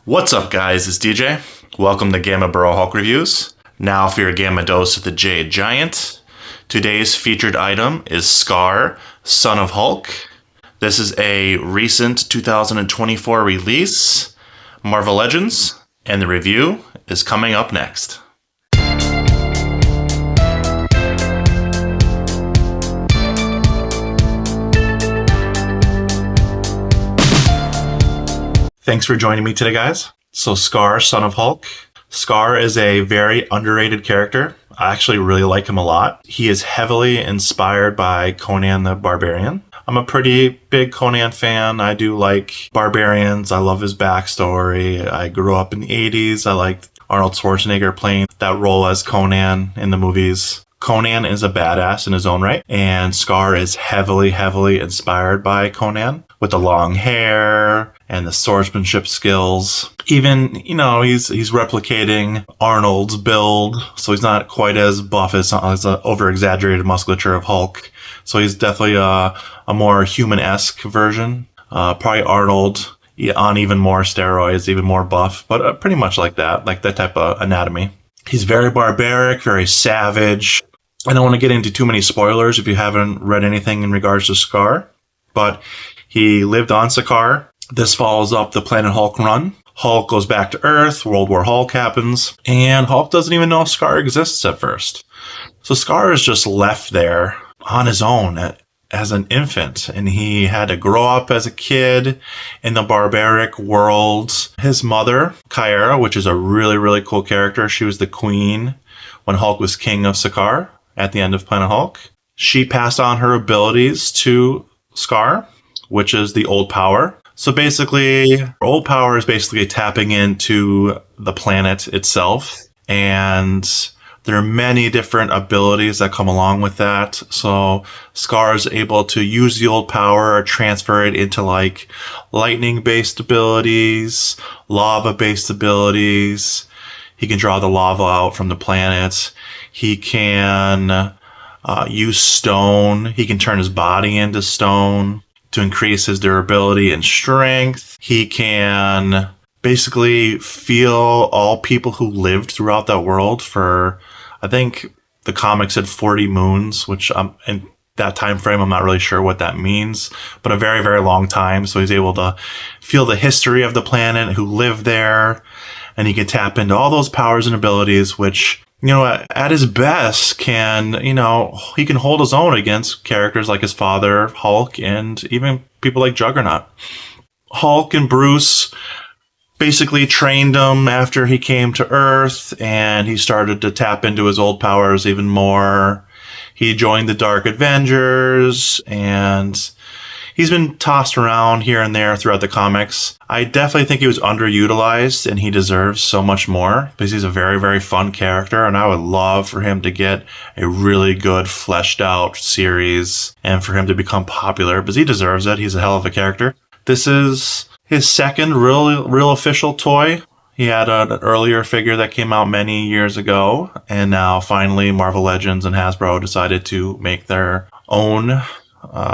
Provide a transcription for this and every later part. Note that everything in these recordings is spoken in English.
What's up, guys? It's DJ. Welcome to Gamma Bro Hulk Reviews. Now for your Gamma dose of the Jade Giant. Today's featured item is Skaar, Son of Hulk. This is a recent 2024 release, Marvel Legends, and the review is coming up next. Thanks for joining me today, guys. So Skaar, Son of Hulk. Skaar is a very underrated character. I actually really like him a lot. He is heavily inspired by Conan the Barbarian. I'm a pretty big Conan fan. I do like barbarians. I love his backstory. I grew up in the 80s. I liked Arnold Schwarzenegger playing that role as Conan in the movies. Conan is a badass in his own right, and Skaar is heavily inspired by Conan with the long hair and the swordsmanship skills. Even, he's replicating Arnold's build, so he's not quite as buff as the over-exaggerated musculature of Hulk. So he's definitely a more human-esque version. Probably Arnold on even more steroids, even more buff, but pretty much like that type of anatomy. He's very barbaric, very savage. I don't want to get into too many spoilers if you haven't read anything in regards to Skaar, but he lived on Skaar. This follows up the Planet Hulk run. Hulk goes back to Earth, World War Hulk happens, and Hulk doesn't even know Skaar exists at first. So Skaar is just left there on his own as an infant, and he had to grow up as a kid in the barbaric world. His mother, Kyra, which is a really cool character, she was the queen when Hulk was king of Skaar at the end of Planet Hulk. She passed on her abilities to Skaar, which is the old power. So basically, old power is basically tapping into the planet itself, and there are many different abilities that come along with that. So Skaar is able to use the old power or transfer it into like lightning-based abilities, lava-based abilities. He can draw the lava out from the planet. He can use stone. He can turn his body into stone to increase his durability and strength. He can basically feel all people who lived throughout that world for, I think the comic said 40 moons, which in that time frame, I'm not really sure what that means, but a very long time. So he's able to feel the history of the planet, who lived there, and he can tap into all those powers and abilities, which, at his best he can hold his own against characters like his father, Hulk, and even people like Juggernaut. Hulk and Bruce basically trained him after he came to Earth, and he started to tap into his old powers even more. He joined the Dark Avengers, and he's been tossed around here and there throughout the comics. I definitely think he was underutilized, and he deserves so much more because he's a very fun character, and I would love for him to get a really good fleshed out series and for him to become popular because he deserves it. He's a hell of a character. This is his second real official toy. He had an earlier figure that came out many years ago, and now finally Marvel Legends and Hasbro decided to make their own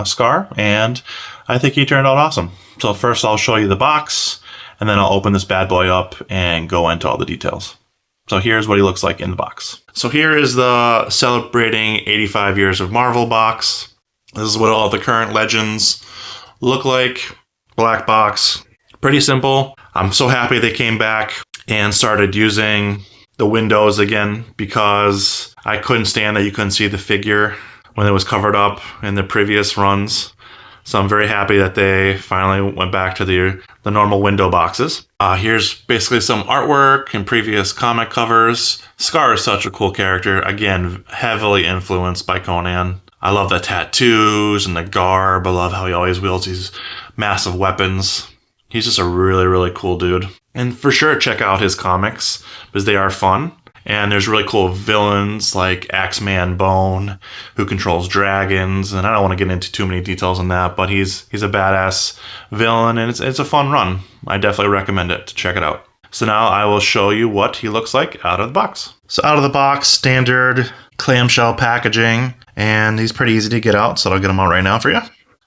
Skaar, and I think he turned out awesome. So first I'll show you the box, and then I'll open this bad boy up and go into all the details. So here's what he looks like in the box. So here is the celebrating 85 years of Marvel box. This is what all the current Legends look like. Black box. Pretty simple. I'm so happy they came back and started using the windows again, because I couldn't stand that you couldn't see the figure when it was covered up in the previous runs. So I'm very happy that they finally went back to the normal window boxes. Here's basically some artwork and previous comic covers. Skaar is such a cool character. Again, heavily influenced by Conan. I love the tattoos and the garb. I love how he always wields these massive weapons. He's just a really cool dude. And for sure, check out his comics because they are fun. And there's really cool villains like Axeman Bone, who controls dragons. And I don't want to get into too many details on that, but he's a badass villain, and it's a fun run. I definitely recommend it to check it out. So now I will show you what he looks like out of the box. So out of the box, standard clamshell packaging, and he's pretty easy to get out, so I'll get him out right now for you.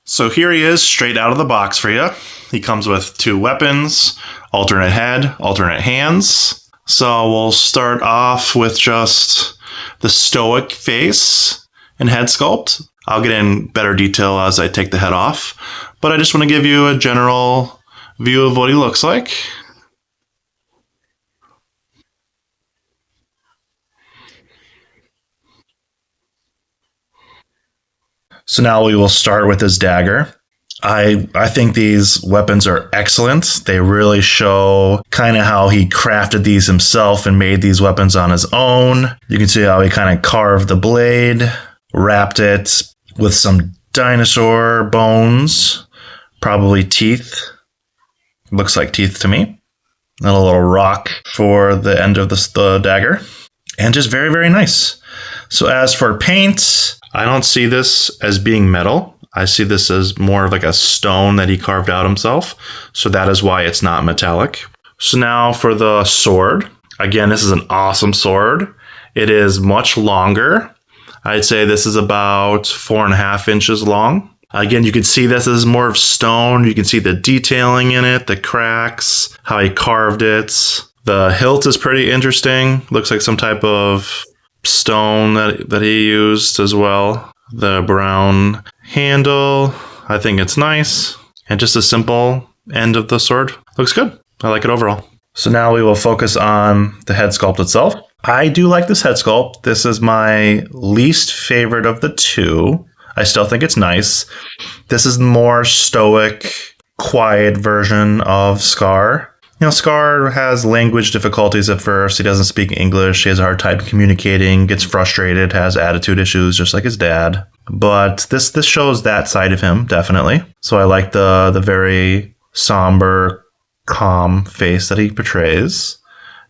So here he is straight out of the box for you. He comes with 2 weapons, alternate head, alternate hands. So we'll start off with just the stoic face and head sculpt. I'll get in better detail as I take the head off, but I just want to give you a general view of what he looks like. So now we will start with his dagger. I think these weapons are excellent. They really show kind of how he crafted these himself and made these weapons on his own. You can see how he kind of carved the blade, wrapped it with some dinosaur bones, probably teeth. Looks like teeth to me. And a little rock for the end of the dagger. And just very, very nice. So as for paint, I don't see this as being metal. I see this as more of like a stone that he carved out himself. So that is why it's not metallic. So now for the sword. Again, this is an awesome sword. It is much longer. I'd say this is about 4.5 inches long. Again, you can see this is more of stone. You can see the detailing in it, the cracks, how he carved it. The hilt is pretty interesting. Looks like some type of stone that he used as well. The brown handle, I think it's nice. And just a simple end of the sword. Looks good. I like it overall. So now we will focus on the head sculpt itself. I do like this head sculpt. This is my least favorite of the two. I still think it's nice. This is the more stoic, quiet version of Skaar. You know, Skaar has language difficulties at first. He doesn't speak English. He has a hard time communicating, gets frustrated, has attitude issues, just like his dad. But this shows that side of him, definitely. So I like the very somber, calm face that he portrays.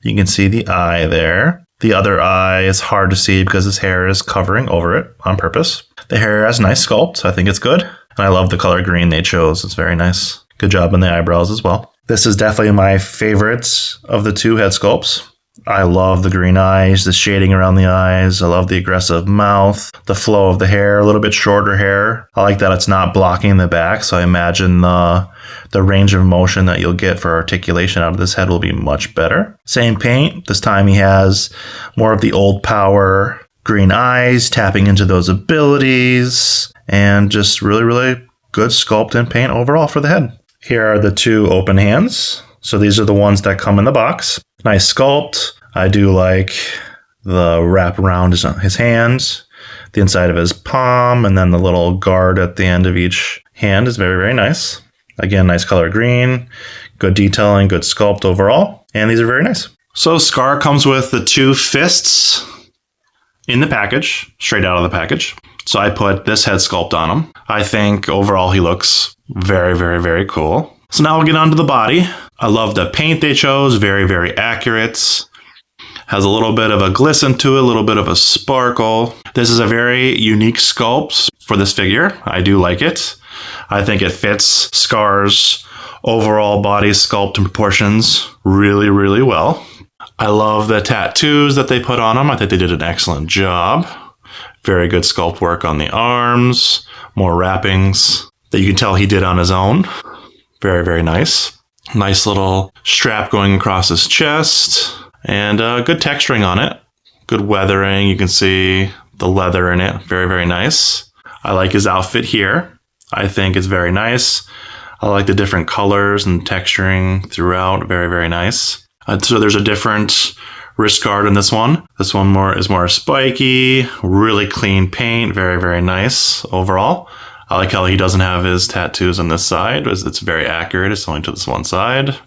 You can see the eye there. The other eye is hard to see because his hair is covering over it on purpose. The hair has nice sculpt. I think it's good. And I love the color green they chose. It's very nice. Good job on the eyebrows as well. This is definitely my favorites of the two head sculpts. I love the green eyes, the shading around the eyes. I love the aggressive mouth, the flow of the hair, a little bit shorter hair. I like that it's not blocking the back, so I imagine the range of motion that you'll get for articulation out of this head will be much better. Same paint. This time he has more of the old power green eyes, tapping into those abilities, and just really, really good sculpt and paint overall for the head. Here are the two open hands. So these are the ones that come in the box. Nice sculpt. I do like the wrap around his hands, the inside of his palm, and then the little guard at the end of each hand is very, very nice. Again, nice color green, good detailing, good sculpt overall. And these are very nice. So Skaar comes with the two fists in the package, straight out of the package. So I put this head sculpt on him. I think overall he looks very, very, very cool. So now we'll get onto the body. I love the paint they chose, very, very accurate. Has a little bit of a glisten to it, a little bit of a sparkle. This is a very unique sculpt for this figure. I do like it. I think it fits Skaar's overall body sculpt and proportions really, really well. I love the tattoos that they put on him. I think they did an excellent job. Very good sculpt work on the arms, more wrappings that you can tell he did on his own. Very, very nice. Nice little strap going across his chest and good texturing on it. Good weathering. You can see the leather in it. Very, very nice. I like his outfit here. I think it's very nice. I like the different colors and texturing throughout. Very, very nice. So there's a different wrist guard in this one. This one is more spiky, really clean paint. Very, very nice overall. I like how he doesn't have his tattoos on this side. It's very accurate. It's only to this one side.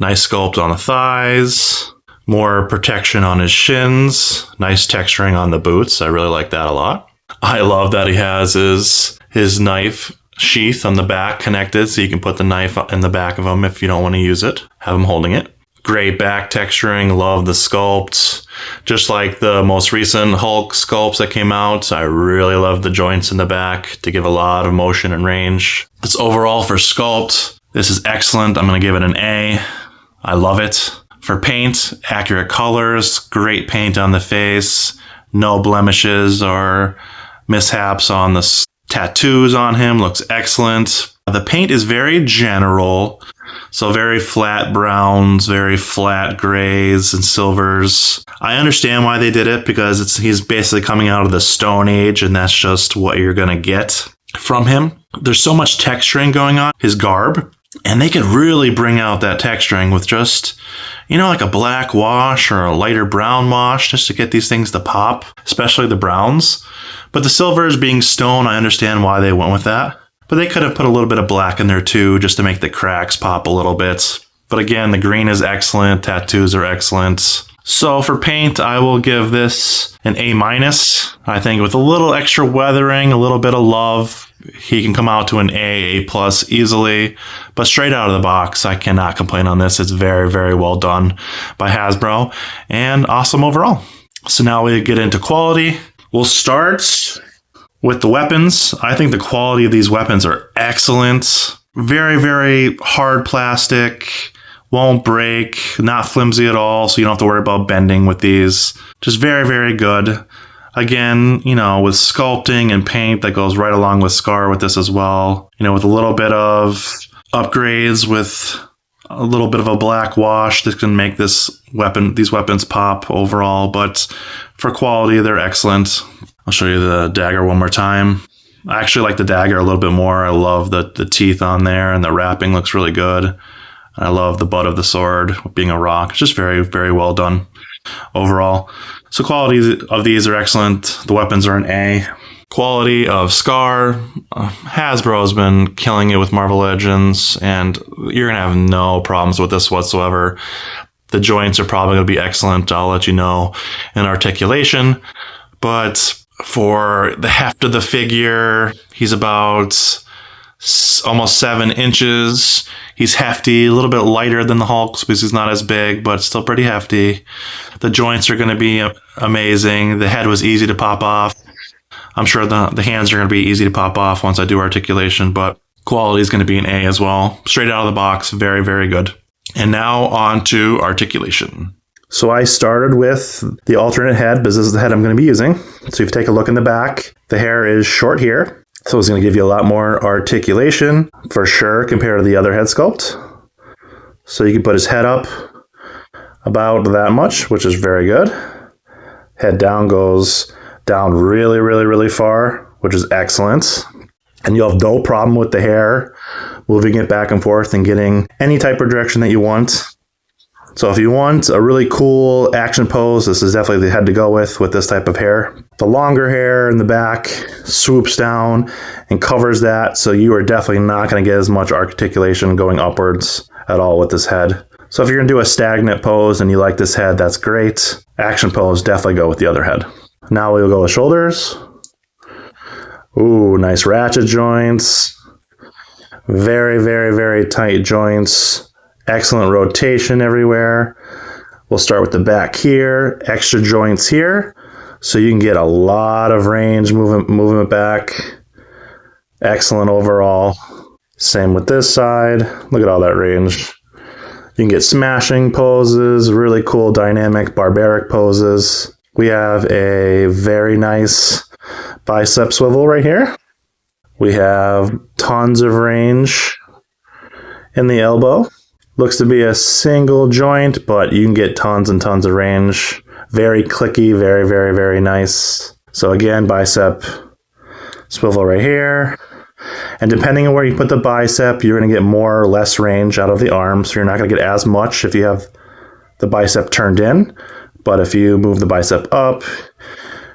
Nice sculpt on the thighs. More protection on his shins. Nice texturing on the boots. I really like that a lot. I love that he has his knife sheath on the back connected, so you can put the knife in the back of him if you don't want to use it. Have him holding it. Great back texturing. Love the sculpt. Just like the most recent Hulk sculpts that came out, I really love the joints in the back to give a lot of motion and range. That's overall for sculpt. This is excellent. I'm going to give it an A. I love it. For paint, accurate colors, great paint on the face, no blemishes or mishaps on the tattoos on him. Looks excellent. The paint is very general, so very flat browns, very flat grays and silvers. I understand why they did it because he's basically coming out of the Stone Age, and that's just what you're going to get from him. There's so much texturing going on, his garb, and they could really bring out that texturing with just, you know, like a black wash or a lighter brown wash just to get these things to pop, especially the browns. But the silvers being stone, I understand why they went with that. But they could have put a little bit of black in there too, just to make the cracks pop a little bit. But again, the green is excellent. Tattoos are excellent. So for paint, I will give this an A-. I think with a little extra weathering, a little bit of love, he can come out to an A+, A+ easily. But straight out of the box, I cannot complain on this. It's very, very well done by Hasbro and awesome overall. So now we get into quality. We'll start with the weapons. I think the quality of these weapons are excellent. Very, very hard plastic. Won't break. Not flimsy at all, so you don't have to worry about bending with these. Just very, very good. Again, you know, with sculpting and paint that goes right along with Skaar with this as well. You know, with a little bit of upgrades with a little bit of a black wash that can make these weapons pop overall. But for quality, they're excellent. I'll show you the dagger one more time. I actually like the dagger a little bit more. I love the teeth on there, and the wrapping looks really good. I love the butt of the sword being a rock. It's just very, very well done overall. So quality of these are excellent. The weapons are an A. Quality of Skaar. Hasbro has been killing it with Marvel Legends, and you're going to have no problems with this whatsoever. The joints are probably going to be excellent. I'll let you know in Articulation. But for the heft of the figure, he's about almost 7 inches. He's hefty, a little bit lighter than the Hulk because he's not as big, but still pretty hefty. The joints are going to be amazing. The head was easy to pop off. I'm sure the hands are going to be easy to pop off once I do Articulation, but quality is going to be an A as well. Straight out of the box, very, very good. And now on to Articulation. So I started with the alternate head because this is the head I'm going to be using. So if you take a look in the back, the hair is short here. So it's going to give you a lot more articulation for sure compared to the other head sculpt. So you can put his head up about that much, which is very good. Head down goes down really, really, really far, which is excellent. And you'll have no problem with the hair moving it back and forth and getting any type of direction that you want. So if you want a really cool action pose, this is definitely the head to go with this type of hair. The longer hair in the back swoops down and covers that, so you are definitely not going to get as much articulation going upwards at all with this head. So if you're going to do a stagnant pose and you like this head, that's great. Action pose, definitely go with the other head. Now we'll go with shoulders. Ooh, nice ratchet joints. Very, very, very tight joints. Excellent rotation everywhere. We'll start with the back here. Extra joints here. So you can get a lot of range moving it back. Excellent overall. Same with this side. Look at all that range. You can get smashing poses, really cool dynamic barbaric poses. We have a very nice bicep swivel right here. We have tons of range in the elbow. Looks to be a single joint, but you can get tons and tons of range. Very clicky, very, very, very nice. So again, bicep swivel right here. And depending on where you put the bicep, you're going to get more or less range out of the arm. So you're not going to get as much if you have the bicep turned in. But if you move the bicep up,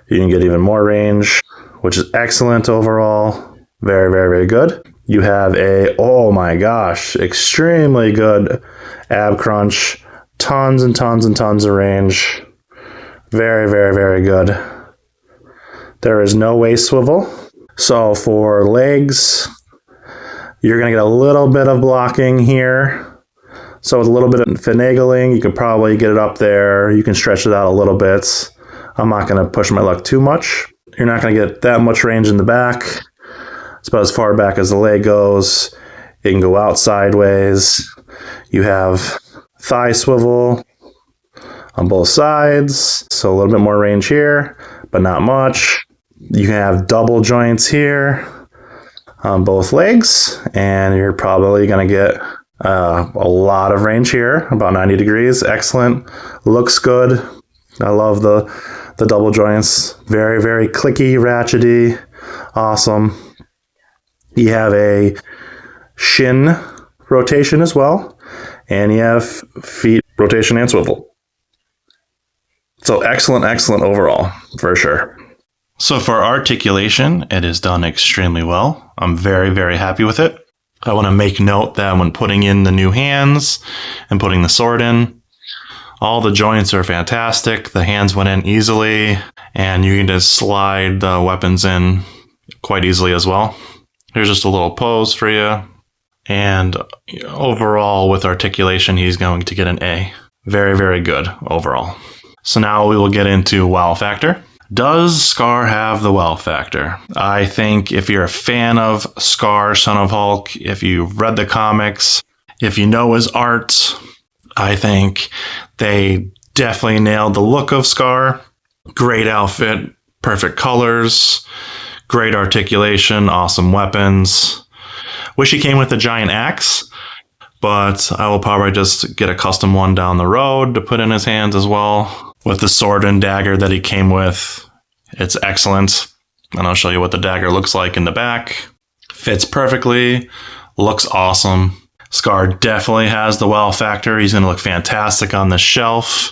you can get even more range, which is excellent overall. Very, very, very good. You have a, oh my gosh, extremely good ab crunch. Tons and tons and tons of range. Very, very, very good. There is no waist swivel. So for legs, you're going to get a little bit of blocking here. So with a little bit of finagling, you could probably get it up there. You can stretch it out a little bit. I'm not going to push my luck too much. You're not going to get that much range in the back. It's about as far back as the leg goes. It can go out sideways. You have thigh swivel on both sides. So a little bit more range here, but not much. You can have double joints here on both legs, and you're probably going to get a lot of range here, about 90 degrees. Excellent. Looks good. I love the double joints. Very, very clicky, ratchety. Awesome. You have a shin rotation as well, and you have feet rotation and swivel. So excellent, excellent overall, for sure. So for articulation, it is done extremely well. I'm very, very happy with it. I want to make note that when putting in the new hands and putting the sword in, all the joints are fantastic. The hands went in easily, and you can just slide the weapons in quite easily as well. Here's just a little pose for you. And overall, with articulation, he's going to get an A. Very, very good overall. So now we will get into wow factor. Does Skaar have the wow factor? I think if you're a fan of Skaar, Son of Hulk, if you've read the comics, if you know his art, I think they definitely nailed the look of Skaar. Great outfit, perfect colors, great articulation, awesome weapons. Wish he came with a giant axe, but I will probably just get a custom one down the road to put in his hands as well. With the sword and dagger that he came with, it's excellent. And I'll show you what the dagger looks like in the back. Fits perfectly, looks awesome. Skaar definitely has the wow factor. He's going to look fantastic on the shelf.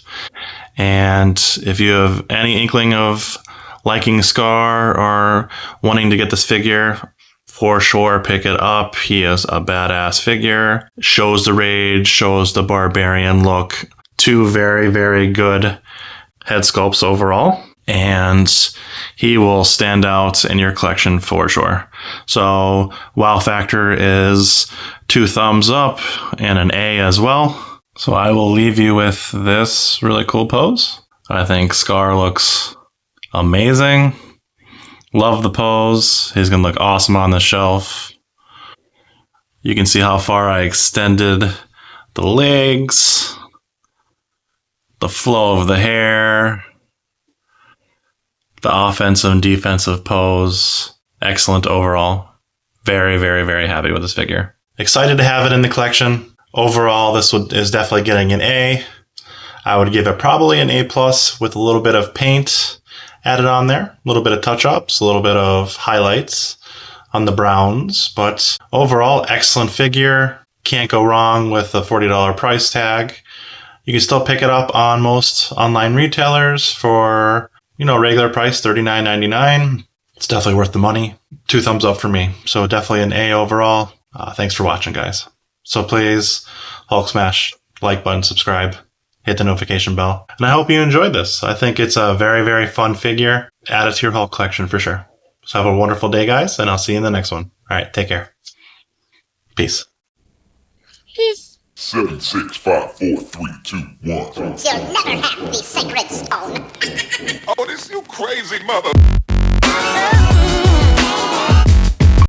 And if you have any inkling of liking Skaar or wanting to get this figure, for sure pick it up. He is a badass figure. Shows the rage, shows the barbarian look. Two very, very good head sculpts overall, and he will stand out in your collection for sure. So wow factor is 2 thumbs up and an A as well. So I will leave you with this really cool pose. I think Skaar looks amazing. Love the pose. He's gonna look awesome on the shelf. You can see how far I extended the legs, the flow of the hair, the offensive and defensive pose. Excellent overall. Very, very, very happy with this figure. Excited to have it in the collection. Overall, this is definitely getting an A. I would give it probably an A+ with a little bit of paint added on there, a little bit of touch-ups, a little bit of highlights on the browns. But overall, excellent figure. Can't go wrong with the $40 price tag. You can still pick it up on most online retailers for, regular price, $39.99. It's definitely worth the money. 2 thumbs up for me. So definitely an A overall. Thanks for watching, guys. So please, Hulk smash, like button, subscribe, hit the notification bell. And I hope you enjoyed this. I think it's a very, very fun figure. Add it to your Hulk collection for sure. So have a wonderful day, guys, and I'll see you in the next one. All right, take care. Peace. 7, 6, 5, 4, 3, 2, 1. You'll never have the sacred stone. Oh, this you crazy mother.